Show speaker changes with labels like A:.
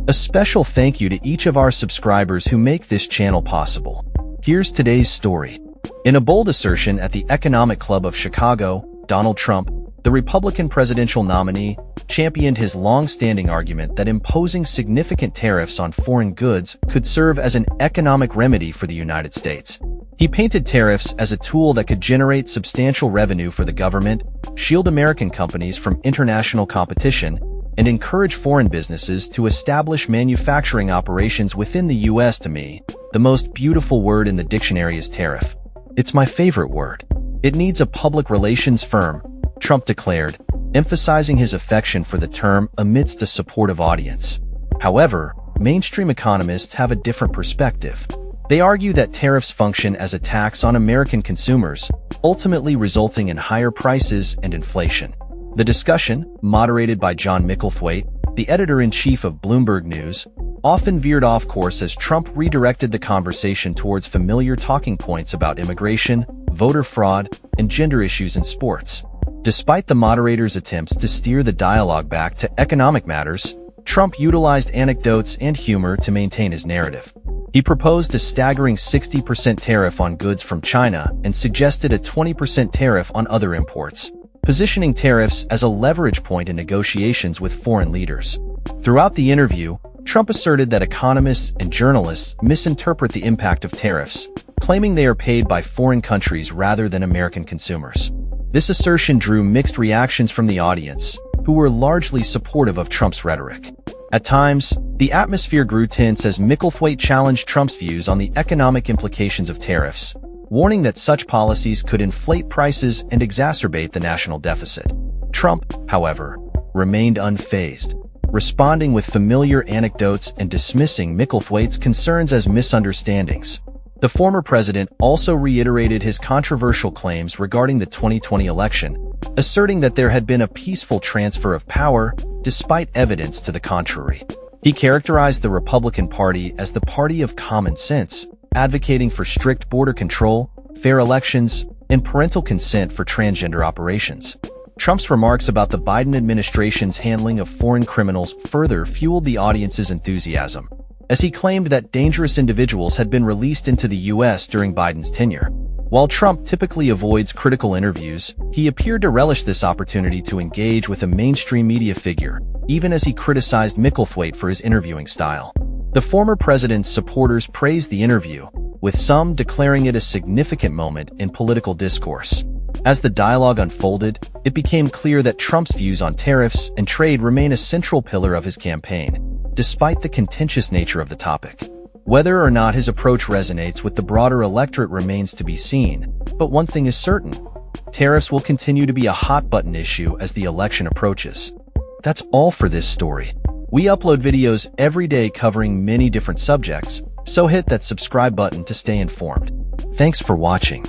A: A special thank you to each of our subscribers who make this channel possible. Here's today's story. In a bold assertion at the Economic Club of Chicago, Donald Trump, the Republican presidential nominee, championed his long-standing argument that imposing significant tariffs on foreign goods could serve as an economic remedy for the United States. He painted tariffs as a tool that could generate substantial revenue for the government, shield American companies from international competition, and encourage foreign businesses to establish manufacturing operations within the U.S. To me, the most beautiful word in the dictionary is tariff. It's my favorite word. It needs a public relations firm, Trump declared, emphasizing his affection for the term amidst a supportive audience. However, mainstream economists have a different perspective. They argue that tariffs function as a tax on American consumers, ultimately resulting in higher prices and inflation. The discussion, moderated by John Micklethwait, the editor-in-chief of Bloomberg News, often veered off course as Trump redirected the conversation towards familiar talking points about immigration, voter fraud, and gender issues in sports. Despite the moderator's attempts to steer the dialogue back to economic matters, Trump utilized anecdotes and humor to maintain his narrative. He proposed a staggering 60% tariff on goods from China and suggested a 20% tariff on other imports, positioning tariffs as a leverage point in negotiations with foreign leaders. Throughout the interview, Trump asserted that economists and journalists misinterpret the impact of tariffs, claiming they are paid by foreign countries rather than American consumers. This assertion drew mixed reactions from the audience, who were largely supportive of Trump's rhetoric. At times, the atmosphere grew tense as Micklethwait challenged Trump's views on the economic implications of tariffs, warning that such policies could inflate prices and exacerbate the national deficit. Trump, however, remained unfazed, responding with familiar anecdotes and dismissing Micklethwait's concerns as misunderstandings. The former president also reiterated his controversial claims regarding the 2020 election, asserting that there had been a peaceful transfer of power, despite evidence to the contrary. He characterized the Republican Party as the party of common sense, advocating for strict border control, fair elections, and parental consent for transgender operations. Trump's remarks about the Biden administration's handling of foreign criminals further fueled the audience's enthusiasm, as he claimed that dangerous individuals had been released into the U.S. during Biden's tenure. While Trump typically avoids critical interviews, he appeared to relish this opportunity to engage with a mainstream media figure, even as he criticized Micklethwait for his interviewing style. The former president's supporters praised the interview, with some declaring it a significant moment in political discourse. As the dialogue unfolded, it became clear that Trump's views on tariffs and trade remain a central pillar of his campaign, despite the contentious nature of the topic. Whether or not his approach resonates with the broader electorate remains to be seen, but one thing is certain: tariffs will continue to be a hot-button issue as the election approaches. That's all for this story. We upload videos every day covering many different subjects, so hit that subscribe button to stay informed. Thanks for watching.